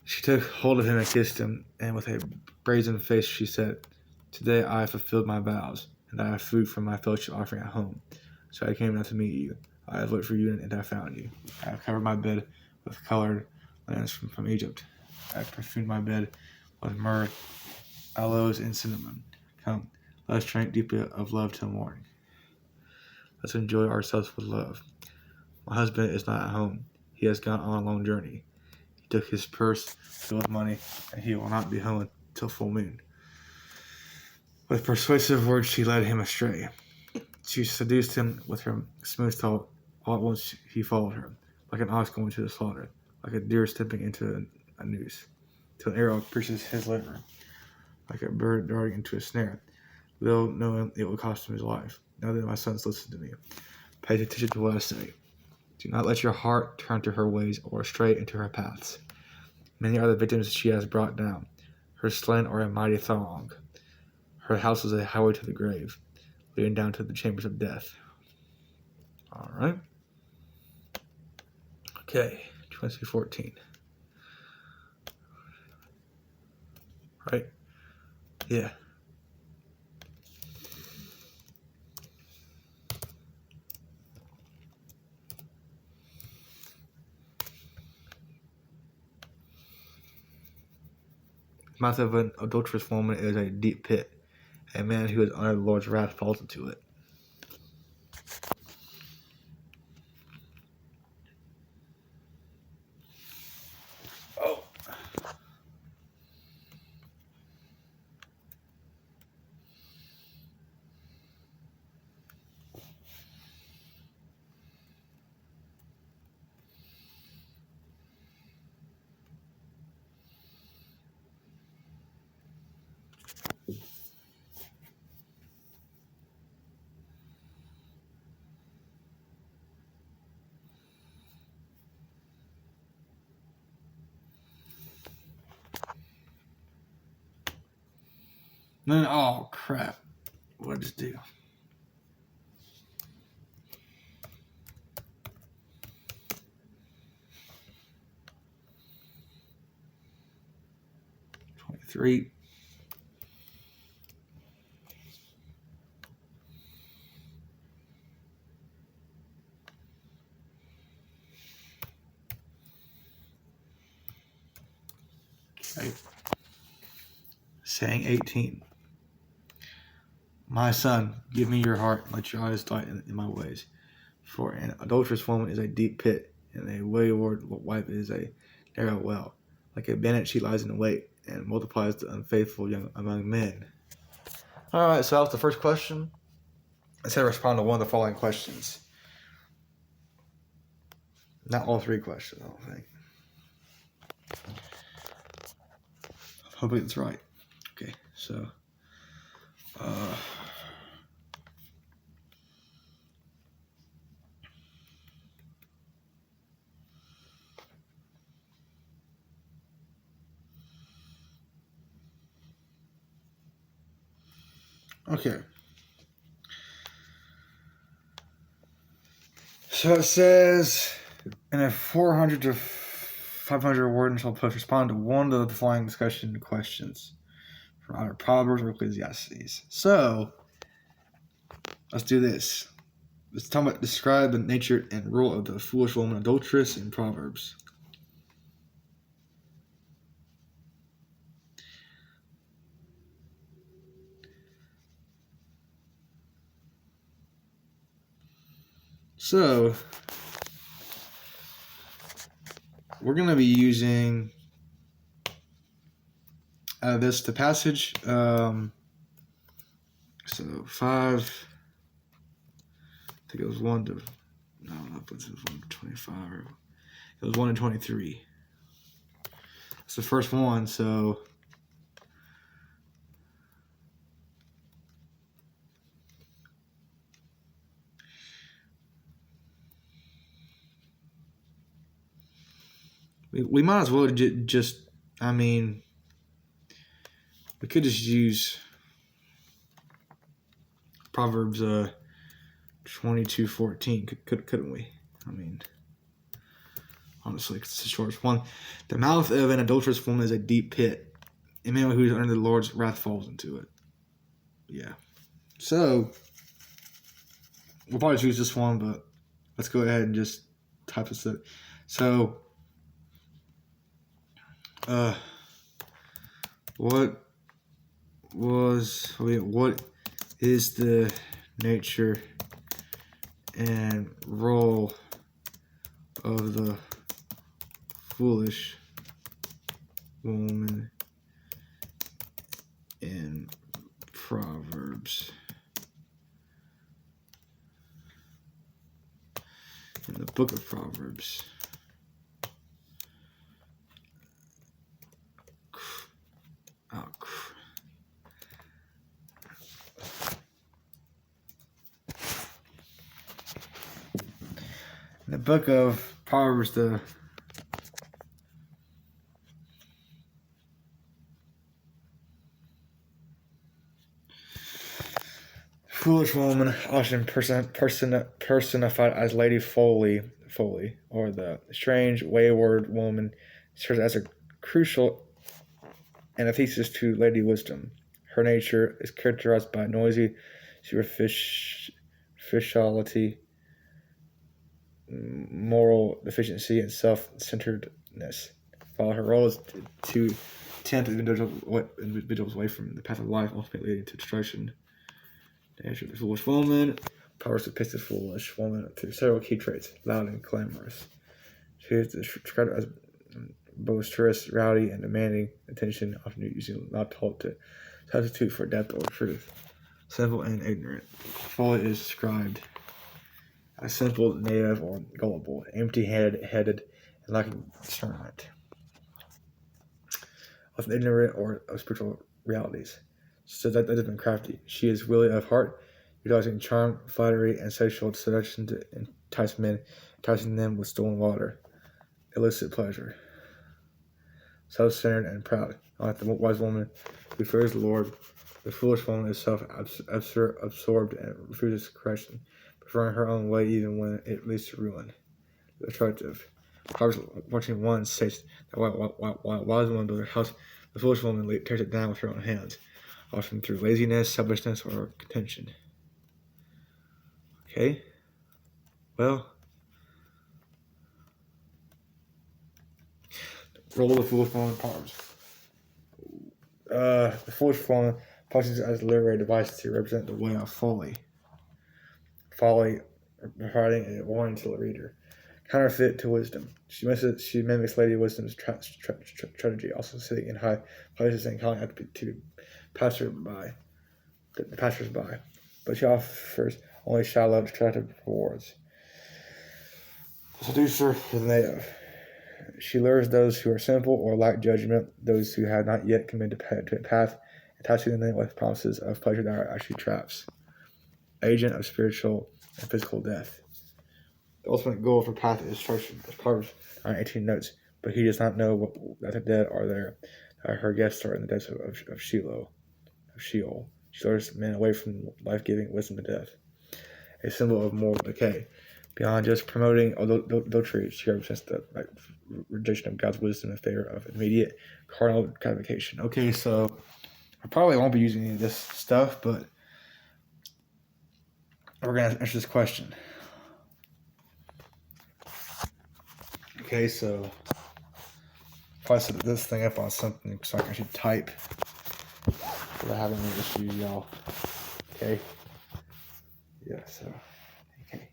She took hold of him and kissed him, and with a brazen face she said, "Today I have fulfilled my vows, and I have food from my fellowship offering at home. So I came down to meet you. I have looked for you, and I found you. I have covered my bed with colored linens from Egypt. I have perfumed my bed with myrrh, aloes, and cinnamon. Come, let us drink deeply of love till morning. Let's enjoy ourselves with love. My husband is not at home. He has gone on a long journey. He took his purse filled with money, and he will not be home till full moon." With persuasive words she led him astray. She seduced him with her smooth talk. All at once he followed her, like an ox going to the slaughter, like a deer stepping into a noose, till an arrow pierces his liver, like a bird darting into a snare, little knowing it will cost him his life. Now then, my sons, listen to me. Pay attention to what I say. Do not let your heart turn to her ways or stray into her paths. Many are the victims she has brought down. Her slain are a mighty throng. Her house is a highway to the grave, leading down to the chambers of death. All right. Okay, 2014. Right? Yeah. The mouth of an adulterous woman is a deep pit. A man who is under the Lord's wrath falls into it. Oh. Then, oh crap. What did it do? Three. Okay. Saying 18. My son, give me your heart, and let your eyes delight in my ways. For an adulterous woman is a deep pit, and a wayward wife is a narrow well. Like a bandit, she lies in wait and multiplies the unfaithful young among men. All right, so that was the first question. I said respond to one of the following questions. Not all three questions, I don't think. Hopefully it's right. Okay, so okay. So it says in a 400 to 500 word initial post, respond to one of the following discussion questions from either Proverbs or Ecclesiastes. So let's do this. Let's talk about describe the nature and rule of the foolish woman adulteress in Proverbs. So we're going to be using the passage. So 5. I think it was 1 to but it was 125. It was 1 in 23. It's the first one, so we might as well just. I mean, we could just use Proverbs 22:14, couldn't we? I mean, honestly, it's the shortest one. The mouth of an adulterous woman is a deep pit. A man who is under the Lord's wrath falls into it. Yeah. So, we'll probably choose this one, but let's go ahead and just type this up. So, what is the nature and role of the foolish woman in Proverbs? In the book of Proverbs. Oh, in the book of Proverbs, the foolish woman, often personified as Lady Folly, or the strange, wayward woman, serves as a crucial antithesis to Lady Wisdom. Her nature is characterized by noisy superficiality, moral deficiency, and self-centeredness. While her role is to tempt individuals away from the path of life, ultimately leading to destruction. The nature of the foolish woman. Proverbs depicts the foolish woman through several key traits: loud and clamorous. She is described as boisterous, rowdy, and demanding attention, often using loud talk to substitute for depth or truth. Simple and ignorant. Folly is described as simple, native, or gullible, empty-headed, and lacking discernment. Often ignorant of spiritual realities. So that has been crafty. She is wily of heart, utilizing charm, flattery, and sexual seduction to entice men, enticing them with stolen water, illicit pleasure. Self-centered and proud. Like the wise woman who fears the Lord, the foolish woman is self-absorbed and refuses correction, preferring her own way even when it leads to ruin. Attractive. Proverbs 14:1 states that while a wise woman builds her house, the foolish woman tears it down with her own hands, often through laziness, selfishness, or contention. Okay? Well, role of the foolish woman in Proverbs. The foolish woman functions as a literary device to represent the way of folly. Folly, providing a warning to the reader. Counterfeit to wisdom. She mimics Lady Wisdom's strategy, also sitting in high places and calling out to passers-by. But she offers only shallow, distracted rewards. The seducer is the native. She lures those who are simple or lack judgment, those who have not yet committed to a path, enticing them with promises of pleasure that are actually traps. Agent of spiritual and physical death. The ultimate goal of her path is destruction, as Proverbs 9:18 notes, but he does not know that the dead are there. Her guests are in the depths of Sheol. She lures men away from life-giving wisdom to death. A symbol of moral decay. Beyond just promoting adultery, she represents the rejection of God's wisdom in favor of immediate carnal gratification. Okay, so I probably won't be using any of this stuff, but we're going to answer this question. Okay, so if I set this thing up on something so I can actually type without having any issue, y'all. Okay? Yeah, so, okay.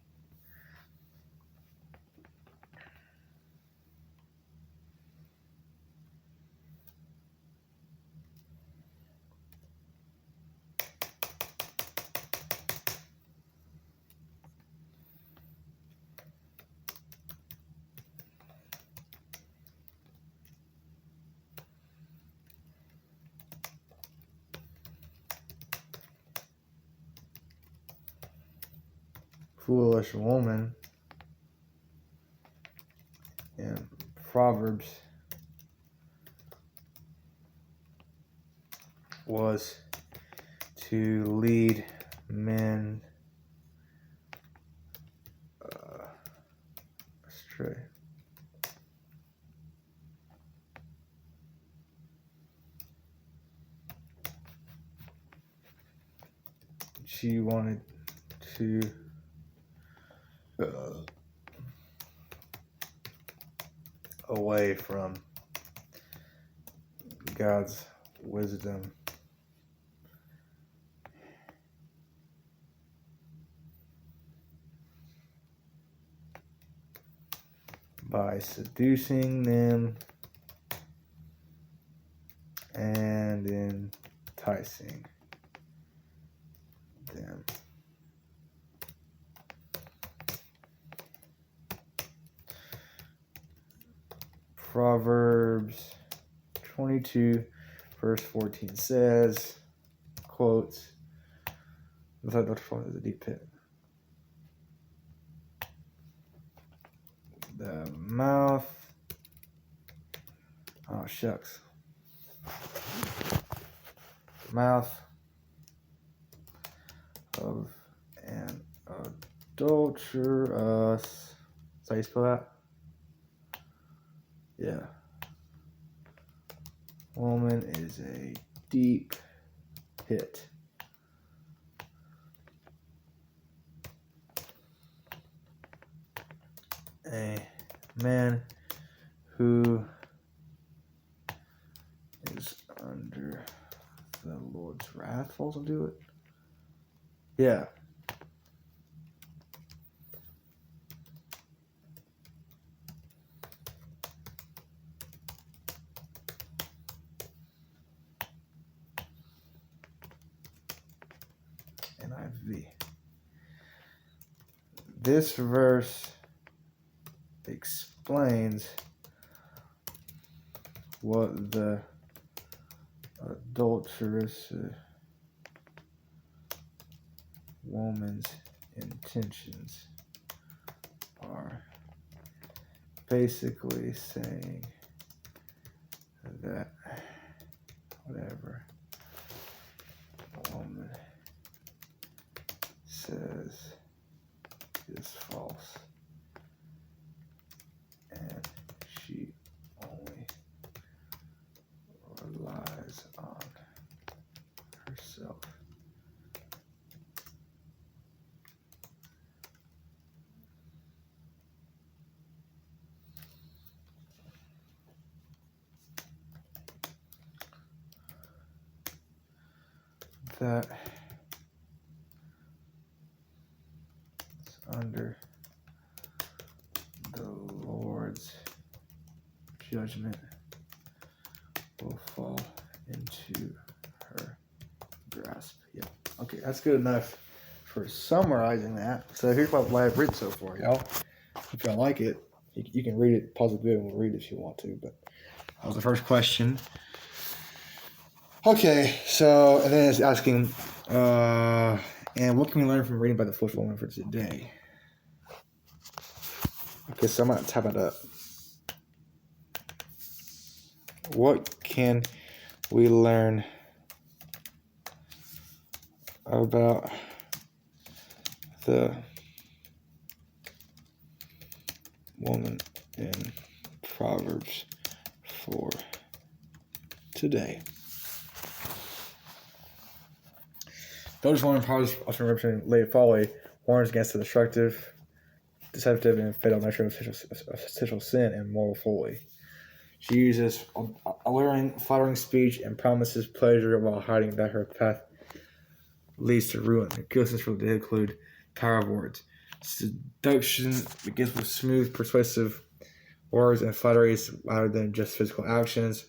foolish woman in Proverbs was to lead men astray. She wanted to away from God's wisdom by seducing them and enticing them. Proverbs 22 verse 14 says, quotes, looks like Dr. Phone is a deep pit. The mouth, oh shucks, mouth of an adulterous, is that how you spell that? Yeah. Woman is a deep pit. A man who is under the Lord's wrath falls into it. Yeah. NIV. This verse explains what the adulterous woman's intentions are. Basically saying that whatever a woman says is false, and she only relies on herself. That is under the Lord's judgment will fall into her grasp. Yeah. Okay, that's good enough for summarizing that. So here's what I've written so far, y'all. If y'all like it, you can read it, pause the video, and we'll read it if you want to. But that was the first question. Okay, so, and then it's asking, and what can we learn from reading by the foolish woman for today? Okay, so I'm going to type it up. What can we learn about the woman in Proverbs for today? Those women Proverbs often representing late folly warns against the destructive, deceptive, and fatal nature of sexual sin and moral folly. She uses alluring, flattering speech and promises pleasure while hiding that her path leads to ruin. The killings for they include power of words. Seduction begins with smooth, persuasive words and flatteries rather than just physical actions.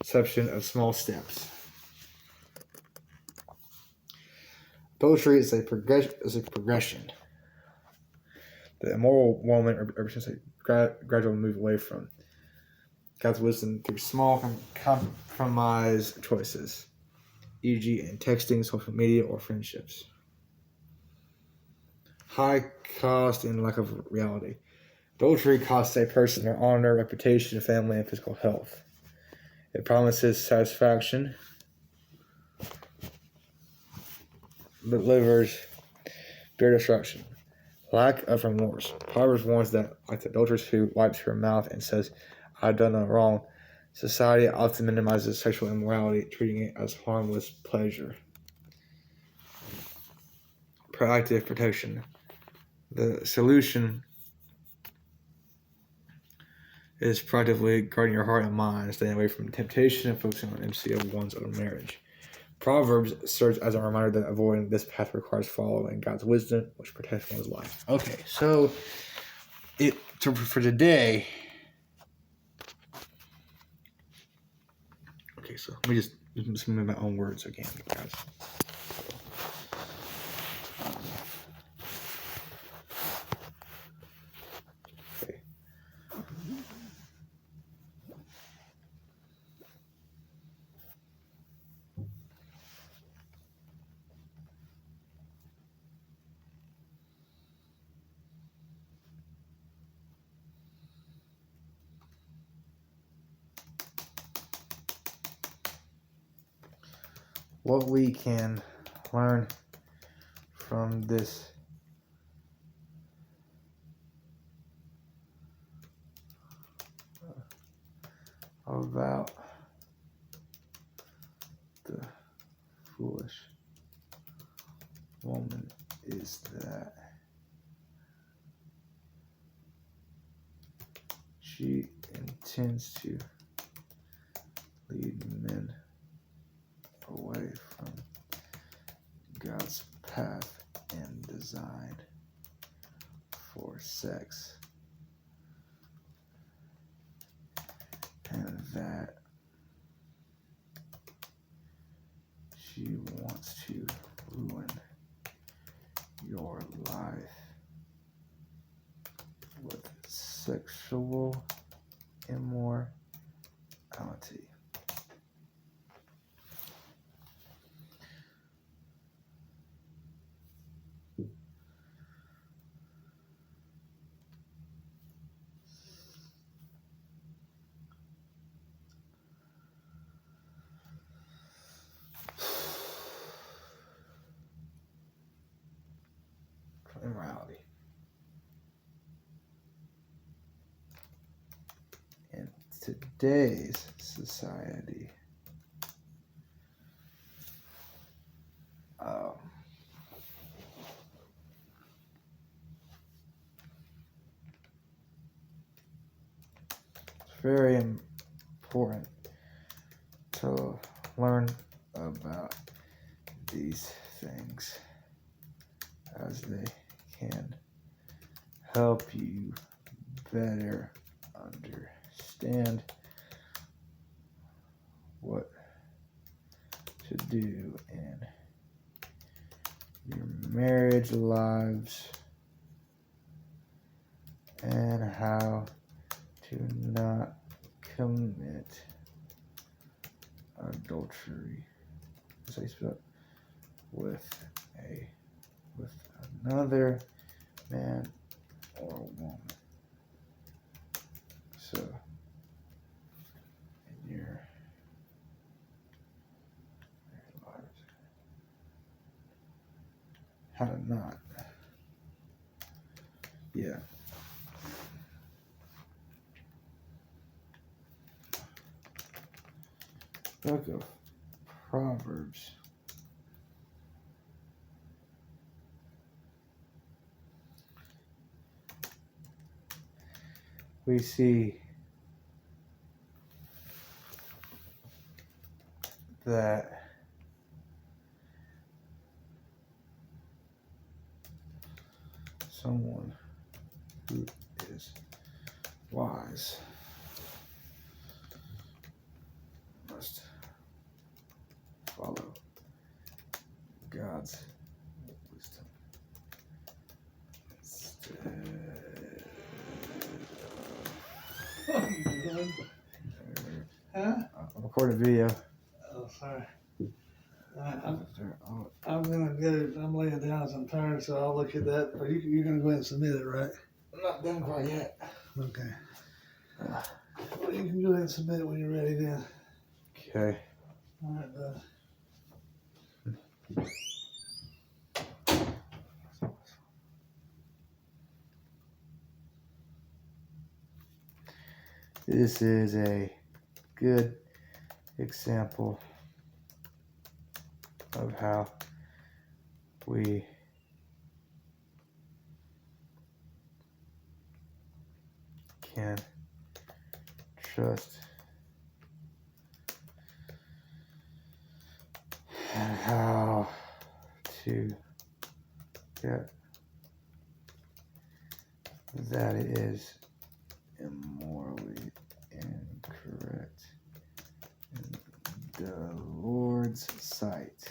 Deception of small steps. Adultery is a progression. The immoral woman represents a gradual move away from God's wisdom through small compromise choices, e.g. in texting, social media, or friendships. high cost and lack of reality. Adultery costs a person their honor, reputation, family, and physical health. It promises satisfaction, but delivers pure destruction. Lack of remorse. Proverbs warns that, like the adulteress who wipes her mouth and says, "I've done no wrong," society often minimizes sexual immorality, treating it as harmless pleasure. Proactive protection. The solution is proactively guarding your heart and mind, staying away from temptation, and focusing on empty of one's own marriage. Proverbs serves as a reminder that avoiding this path requires following God's wisdom, which protects one's life. Okay, so for today. Okay, so let me just move my own words again, guys. Okay. What we can learn from this about the foolish woman is that she intends to lead men away from God's path and design for sex, and that she wants to ruin your life with sexual immorality. Immorality. In today's society, it's very important to learn about these things, as they can help you better understand what to do in your marriage lives and how to not commit adultery with another man or woman. So, in your lives, how to not. Yeah. Book of Proverbs. We see that someone who is wise must follow God's wisdom What are you doing? Huh? I'm recording a video. Oh, sorry. I'm gonna go. I'm laying down as I'm tired, so I'll look at that. Or you're gonna go ahead and submit it, right? I'm not done quite yet. Okay. Well, you can go ahead and submit it when you're ready. Then. Okay. All right, bud. This is a good example of how we can trust and how to get that it is immorally incorrect in the Lord's sight.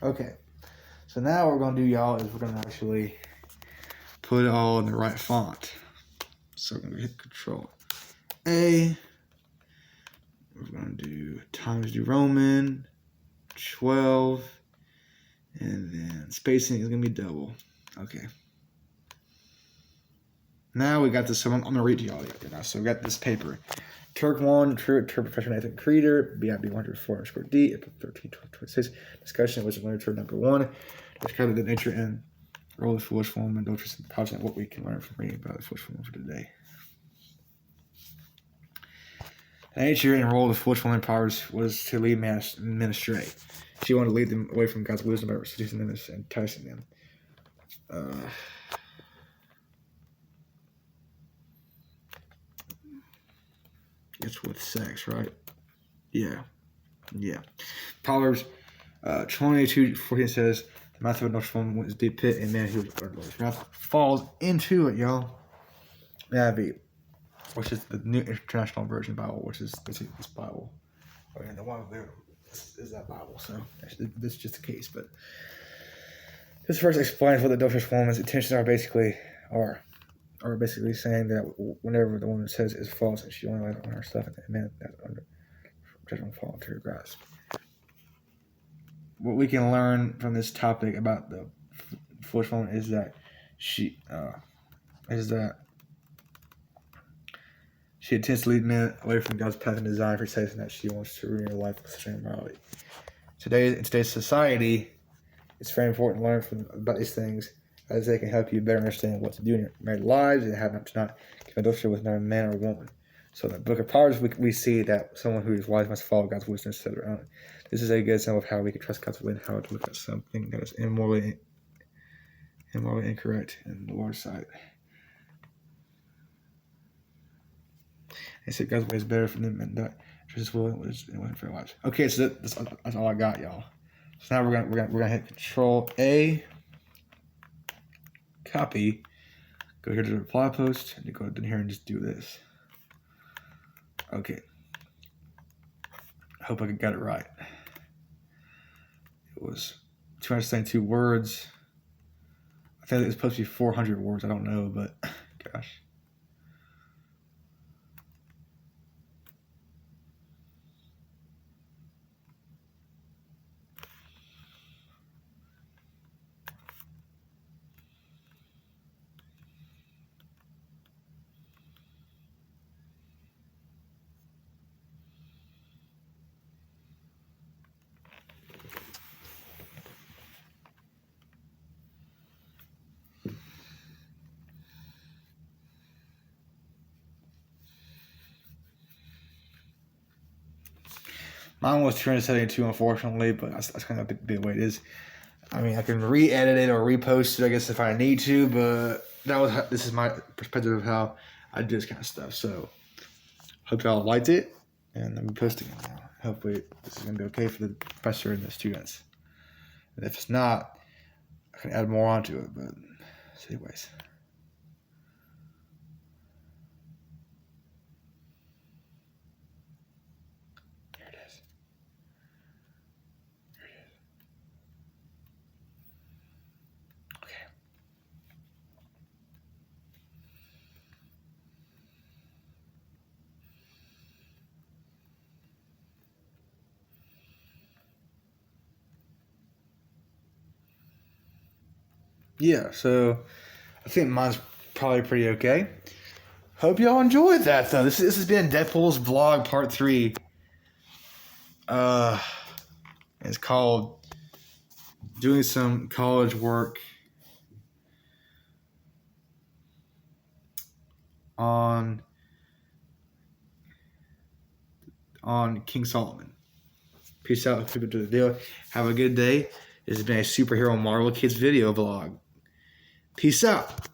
Okay, so now what we're going to do, y'all, is we're going to actually put it all in the right font. So we're going to hit Control A. We're going to do Times New Roman 12, and then spacing is going to be double. Okay. Now we got this. So I'm going to read to y'all now. So we got this paper. Turk 1, Turk Professor Nathan Creeder, BIB 104_D, April 13, 2026. Discussion was literature number 1. Describe the nature and role of the foolish woman, adulteress, and powers, and what we can learn from reading about the foolish woman for today. The nature and role of the foolish woman powers was to lead men astray. She wanted to lead them away from God's wisdom by seducing them and enticing them. It's with sex, right? Yeah. Proverbs 22:14 says, "The mouth of an adulterous woman is deep pit, and man who falls into it, y'all." Nabi, which is the New International Version Bible, which is this Bible. Oh, and the one there is that Bible, so this is just the case. But this verse explains what the adulterous woman's intentions are basically saying that whenever the woman says it's false and she only lies on her stuff, and man that under judgment fall into her grasp. What we can learn from this topic about the foolish woman is that she intends to lead men away from God's path and design for saying that she wants to ruin your life with such immorality. In today's society, it's very important to learn about these things, as they can help you better understand what to do in your married lives and how not to commit adultery with another man or woman. So in the book of Proverbs, we see that someone who is wise must follow God's wisdom instead of their own. This is a good example of how we can trust God's will and how to look at something that is immorally incorrect in the Lord's sight. He said God's way is better for them and that His will wasn't for their lives. Okay, so that's all I got, y'all. So now we're gonna hit Control A, copy, go here to the reply post, and you go in here and just do this. Okay. I hope I got it right. It was 272 words. I think it was supposed to be 400 words. I don't know, but gosh. Mine was 272, unfortunately, but that's kind of the way it is. I mean, I can re-edit it or repost it, I guess, if I need to, but this is my perspective of how I do this kind of stuff. So Hope y'all liked it, and I'm posting it now. Hopefully this is going to be okay for the professor and the students. And if it's not, I can add more onto it, but anyways. Here it is. Okay. Yeah, so I think mine's probably pretty okay. Hope y'all enjoyed that though. This has been Deadpool's vlog part 3. It's called Doing Some College Work on King Solomon. Peace out. Hope you enjoyed the video. Have a good day. This has been a superhero Marvel Kids video vlog. Peace out.